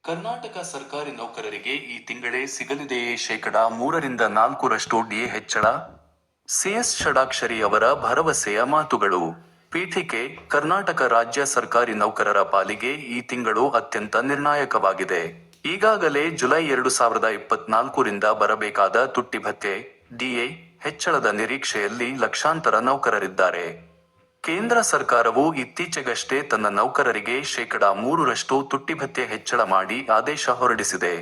ಕರ್ನಾಟಕ ಸರ್ಕಾರಿ ನೌಕರರಿಗೆ ಈ ತಿಂಗಳೇ ಸಿಗಲಿದೆಯೇ ಶೇಕಡಾ 3 ರಿಂದ 4 ಡಿಎ ಹೆಚ್ಚಳ? ಸಿಎಸ್ ಷಡಾಕ್ಷರಿ ಅವರ ಭರವಸೆಯ ಮಾತುಗಳು. ಪೀಠಿಕೆ: ಕರ್ನಾಟಕ ರಾಜ್ಯ ಸರ್ಕಾರಿ ನೌಕರರ ಪಾಲಿಗೆ ಈ ತಿಂಗಳು ಅತ್ಯಂತ ನಿರ್ಣಾಯಕವಾಗಿದೆ. ಈಗಾಗಲೇ ಜುಲೈ 2024 ರಿಂದ ಬರಬೇಕಾದ ತುಟ್ಟಿ ಭತ್ಯೆ, ಡಿಎ, ಹೆಚ್ಚಳದ ನಿರೀಕ್ಷೆಯಲ್ಲಿ ಲಕ್ಷಾಂತರ ನೌಕರರಿದ್ದಾರೆ. ಕೇಂದ್ರ ಸರ್ಕಾರವು ಇತ್ತೀಚೆಗಷ್ಟೇ ತನ್ನ ನೌಕರರಿಗೆ ಶೇಕಡಾ 3 ತುಟ್ಟಿ ಭತ್ಯೆ ಹೆಚ್ಚಳ ಮಾಡಿ ಆದೇಶ ಹೊರಡಿಸಿದೆ.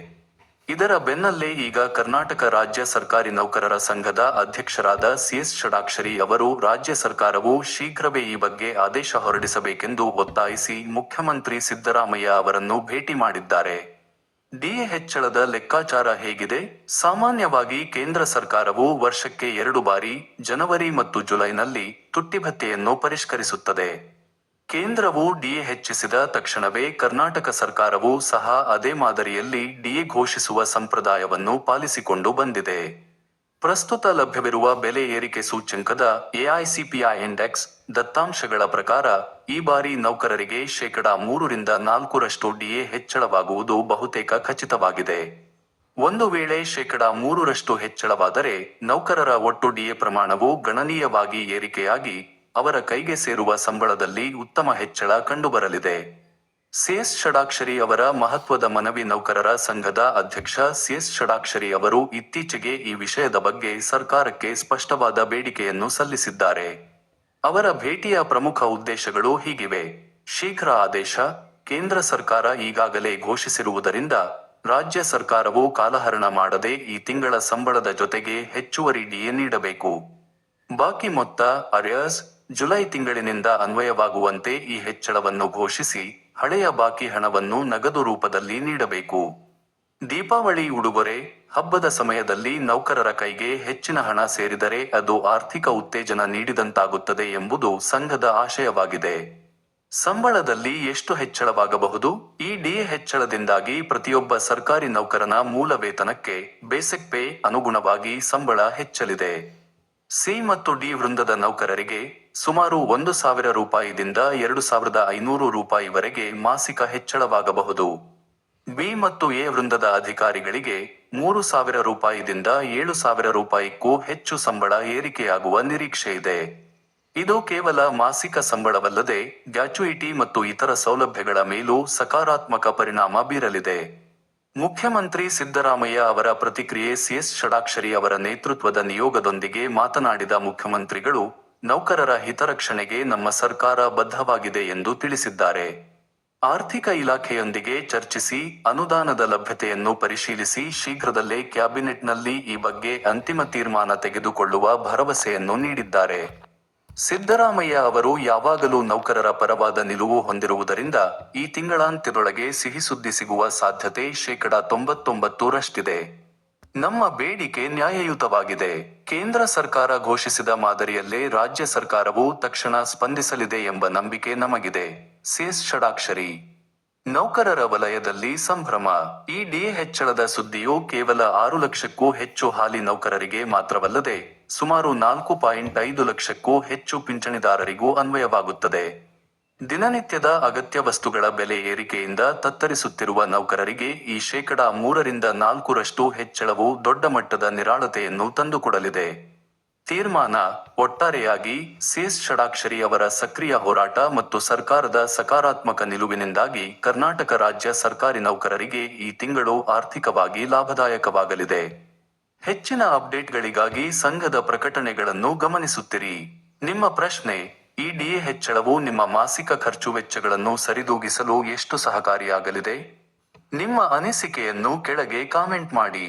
ಇದರ ಬೆನ್ನಲ್ಲೇ ಈಗ ಕರ್ನಾಟಕ ರಾಜ್ಯ ಸರ್ಕಾರಿ ನೌಕರರ ಸಂಘದ ಅಧ್ಯಕ್ಷರಾದ ಸಿಎಸ್ ಷಡಾಕ್ಷರಿ ಅವರು ರಾಜ್ಯ ಸರ್ಕಾರವು ಶೀಘ್ರವೇ ಈ ಬಗ್ಗೆ ಆದೇಶ ಹೊರಡಿಸಬೇಕೆಂದು ಒತ್ತಾಯಿಸಿ ಮುಖ್ಯಮಂತ್ರಿ ಸಿದ್ದರಾಮಯ್ಯ ಅವರನ್ನು ಭೇಟಿ ಮಾಡಿದ್ದಾರೆ. ಡಿಎ ಹೆಚ್ಚಳದ ಲೆಕ್ಕಾಚಾರ ಹೇಗಿದೆ? ಸಾಮಾನ್ಯವಾಗಿ ಕೇಂದ್ರ ಸರ್ಕಾರವು ವರ್ಷಕ್ಕೆ 2 ಬಾರಿ, ಜನವರಿ ಮತ್ತು ಜುಲೈನಲ್ಲಿ, ತುಟ್ಟಿ ಭತ್ಯೆಯನ್ನು ಪರಿಷ್ಕರಿಸುತ್ತದೆ. ಕೇಂದ್ರವು ಡಿಎ ಹೆಚ್ಚಿಸಿದ ತಕ್ಷಣವೇ ಕರ್ನಾಟಕ ಸರ್ಕಾರವೂ ಸಹ ಅದೇ ಮಾದರಿಯಲ್ಲಿ ಡಿಎ ಘೋಷಿಸುವ ಸಂಪ್ರದಾಯವನ್ನು ಪಾಲಿಸಿಕೊಂಡು ಬಂದಿದೆ. ಪ್ರಸ್ತುತ ಲಭ್ಯವಿರುವ ಬೆಲೆ ಏರಿಕೆ ಸೂಚ್ಯಂಕದ ಎಐಸಿಪಿಐ ಇಂಡೆಕ್ಸ್ ದತ್ತಾಂಶಗಳ ಪ್ರಕಾರ ಈ ಬಾರಿ ನೌಕರರಿಗೆ ಶೇಕಡಾ 3 ರಿಂದ 4 ಡಿಎ ಹೆಚ್ಚಳವಾಗುವುದು ಬಹುತೇಕ ಖಚಿತವಾಗಿದೆ. ಒಂದು ವೇಳೆ ಶೇಕಡಾ 3 ಹೆಚ್ಚಳವಾದರೆ ನೌಕರರ ಒಟ್ಟು ಡಿಎ ಪ್ರಮಾಣವು ಗಣನೀಯವಾಗಿ ಏರಿಕೆಯಾಗಿ ಅವರ ಕೈಗೆ ಸೇರುವ ಸಂಬಳದಲ್ಲಿ ಉತ್ತಮ ಹೆಚ್ಚಳ ಕಂಡುಬರಲಿದೆ. ಸಿಎಸ್ ಷಡಾಕ್ಷರಿ ಅವರ ಮಹತ್ವದ ಮನವಿ. ನೌಕರರ ಸಂಘದ ಅಧ್ಯಕ್ಷ ಸಿಎಸ್ ಷಡಾಕ್ಷರಿ ಅವರು ಇತ್ತೀಚೆಗೆ ಈ ವಿಷಯದ ಬಗ್ಗೆ ಸರ್ಕಾರಕ್ಕೆ ಸ್ಪಷ್ಟವಾದ ಬೇಡಿಕೆಯನ್ನು ಸಲ್ಲಿಸಿದ್ದಾರೆ. ಅವರ ಭೇಟಿಯ ಪ್ರಮುಖ ಉದ್ದೇಶಗಳು ಹೀಗಿವೆ: ಶೀಘ್ರ ಆದೇಶ: ಕೇಂದ್ರ ಸರ್ಕಾರ ಈಗಾಗಲೇ ಘೋಷಿಸಿರುವುದರಿಂದ ರಾಜ್ಯ ಸರ್ಕಾರವು ಕಾಲಹರಣ ಮಾಡದೆ ಈ ತಿಂಗಳ ಸಂಬಳದ ಜೊತೆಗೆ ಹೆಚ್ಚುವರಿ ಡಿಎ ನೀಡಬೇಕು. ಬಾಕಿ ಮೊತ್ತ ಅರಿಯರ್ಸ್ ಜುಲೈ ತಿಂಗಳಿನಿಂದ ಅನ್ವಯವಾಗುವಂತೆ ಈ ಹೆಚ್ಚಳವನ್ನು ಘೋಷಿಸಿ ಹಳೆಯ ಬಾಕಿ ಹಣವನ್ನು ನಗದು ರೂಪದಲ್ಲಿ ನೀಡಬೇಕು. ದೀಪಾವಳಿ ಉಡುಗೊರೆ, ಹಬ್ಬದ ಸಮಯದಲ್ಲಿ ನೌಕರರ ಕೈಗೆ ಹೆಚ್ಚಿನ ಹಣ ಸೇರಿದರೆ ಅದು ಆರ್ಥಿಕ ಉತ್ತೇಜನ ನೀಡಿದಂತಾಗುತ್ತದೆ ಎಂಬುದು ಸಂಘದ ಆಶಯವಾಗಿದೆ. ಸಂಬಳದಲ್ಲಿ ಎಷ್ಟು ಹೆಚ್ಚಳವಾಗಬಹುದು? ಈ ಡಿಎ ಹೆಚ್ಚಳದಿಂದಾಗಿ ಪ್ರತಿಯೊಬ್ಬ ಸರ್ಕಾರಿ ನೌಕರನ ಮೂಲ ವೇತನಕ್ಕೆ ಬೇಸಿಕ್ ಪೇ ಅನುಗುಣವಾಗಿ ಸಂಬಳ ಹೆಚ್ಚಲಿದೆ. ಸಿ ಮತ್ತು ಡಿ ವೃಂದದ ನೌಕರರಿಗೆ ಸುಮಾರು ₹1,000ದಿಂದ ₹2,500ವರೆಗೆ ಮಾಸಿಕ ಹೆಚ್ಚಳವಾಗಬಹುದು. ಬಿ ಮತ್ತು ಎ ವೃಂದದ ಅಧಿಕಾರಿಗಳಿಗೆ ₹3,000ದಿಂದ ₹7,000ಕ್ಕೂ ಹೆಚ್ಚು ಸಂಬಳ ಏರಿಕೆಯಾಗುವ ನಿರೀಕ್ಷೆಯಿದೆ. ಇದು ಕೇವಲ ಮಾಸಿಕ ಸಂಬಳವಲ್ಲದೆ ಗ್ರ್ಯಾಚುಯಿಟಿ ಮತ್ತು ಇತರ ಸೌಲಭ್ಯಗಳ ಮೇಲೂ ಸಕಾರಾತ್ಮಕ ಪರಿಣಾಮ ಬೀರಲಿದೆ. ಮುಖ್ಯಮಂತ್ರಿ ಸಿದ್ದರಾಮಯ್ಯ ಅವರ ಪ್ರತಿಕ್ರಿಯೆ. ಸಿಎಸ್ ಷಡಾಕ್ಷರಿ ಅವರ ನೇತೃತ್ವದ ನಿಯೋಗದೊಂದಿಗೆ ಮಾತನಾಡಿದ ಮುಖ್ಯಮಂತ್ರಿಗಳು, ನೌಕರರ ಹಿತರಕ್ಷಣೆಗೆ ನಮ್ಮ ಸರ್ಕಾರ ಬದ್ಧವಾಗಿದೆ ಎಂದು ತಿಳಿಸಿದ್ದಾರೆ. ಆರ್ಥಿಕ ಇಲಾಖೆಯೊಂದಿಗೆ ಚರ್ಚಿಸಿ ಅನುದಾನದ ಲಭ್ಯತೆಯನ್ನು ಪರಿಶೀಲಿಸಿ ಶೀಘ್ರದಲ್ಲೇ ಕ್ಯಾಬಿನೆಟ್ನಲ್ಲಿ ಈ ಬಗ್ಗೆ ಅಂತಿಮ ತೀರ್ಮಾನ ತೆಗೆದುಕೊಳ್ಳುವ ಭರವಸೆಯನ್ನು ನೀಡಿದ್ದಾರೆ. ಸಿದ್ದರಾಮಯ್ಯ ಅವರು ಯಾವಾಗಲೂ ನೌಕರರ ಪರವಾದ ನಿಲುವು ಹೊಂದಿರುವುದರಿಂದ ಈ ತಿಂಗಳಾಂತ್ಯದೊಳಗೆ ಸಿಹಿಸುದ್ದಿ ಸಿಗುವ ಸಾಧ್ಯತೆ ಶೇಕಡಾ 99ರಷ್ಟಿದೆ. ನಮ್ಮ ಬೇಡಿಕೆ ನ್ಯಾಯಯುತವಾಗಿದೆ. ಕೇಂದ್ರ ಸರ್ಕಾರ ಘೋಷಿಸಿದ ಮಾದರಿಯಲ್ಲೇ ರಾಜ್ಯ ಸರ್ಕಾರವು ತಕ್ಷಣ ಸ್ಪಂದಿಸಲಿದೆ ಎಂಬ ನಂಬಿಕೆ ನಮಗಿದೆ. ಸಿಎಸ್ ಷಡಾಕ್ಷರಿ. ನೌಕರರ ವಲಯದಲ್ಲಿ ಸಂಭ್ರಮ. ಈ ಡಿಎ ಹೆಚ್ಚಳದ ಸುದ್ದಿಯು ಕೇವಲ 6 ಲಕ್ಷಕ್ಕೂ ಹೆಚ್ಚು ಹಾಲಿ ನೌಕರರಿಗೆ ಮಾತ್ರವಲ್ಲದೆ ಸುಮಾರು 4.5 ಲಕ್ಷಕ್ಕೂ ಹೆಚ್ಚು ಪಿಂಚಣಿದಾರರಿಗೂ ಅನ್ವಯವಾಗುತ್ತದೆ. ದಿನನಿತ್ಯದ ಅಗತ್ಯ ವಸ್ತುಗಳ ಬೆಲೆ ಏರಿಕೆಯಿಂದ ತತ್ತರಿಸುತ್ತಿರುವ ನೌಕರರಿಗೆ ಈ ಶೇಕಡಾ 3 ರಿಂದ 4 ಹೆಚ್ಚಳವು ದೊಡ್ಡ ಮಟ್ಟದ ನಿರಾಳತೆಯನ್ನು ತಂದುಕೊಡಲಿದೆ. ತೀರ್ಮಾನ: ಒಟ್ಟಾರೆಯಾಗಿ ಸಿಎಸ್ ಷಡಾಕ್ಷರಿ ಅವರ ಸಕ್ರಿಯ ಹೋರಾಟ ಮತ್ತು ಸರ್ಕಾರದ ಸಕಾರಾತ್ಮಕ ನಿಲುವಿನಿಂದಾಗಿ ಕರ್ನಾಟಕ ರಾಜ್ಯ ಸರ್ಕಾರಿ ನೌಕರರಿಗೆ ಈ ತಿಂಗಳು ಆರ್ಥಿಕವಾಗಿ ಲಾಭದಾಯಕವಾಗಲಿದೆ. ಹೆಚ್ಚಿನ ಅಪ್ಡೇಟ್ಗಳಿಗಾಗಿ ಸಂಘದ ಪ್ರಕಟಣೆಗಳನ್ನು ಗಮನಿಸುತ್ತಿರಿ. ನಿಮ್ಮ ಪ್ರಶ್ನೆ: ಈ ಡಿಎ ಹೆಚ್ಚಳವು ನಿಮ್ಮ ಮಾಸಿಕ ಖರ್ಚು ವೆಚ್ಚಗಳನ್ನು ಸರಿದೂಗಿಸಲು ಎಷ್ಟು ಸಹಕಾರಿಯಾಗಲಿದೆ? ನಿಮ್ಮ ಅನಿಸಿಕೆಯನ್ನು ಕೆಳಗೆ ಕಾಮೆಂಟ್ ಮಾಡಿ.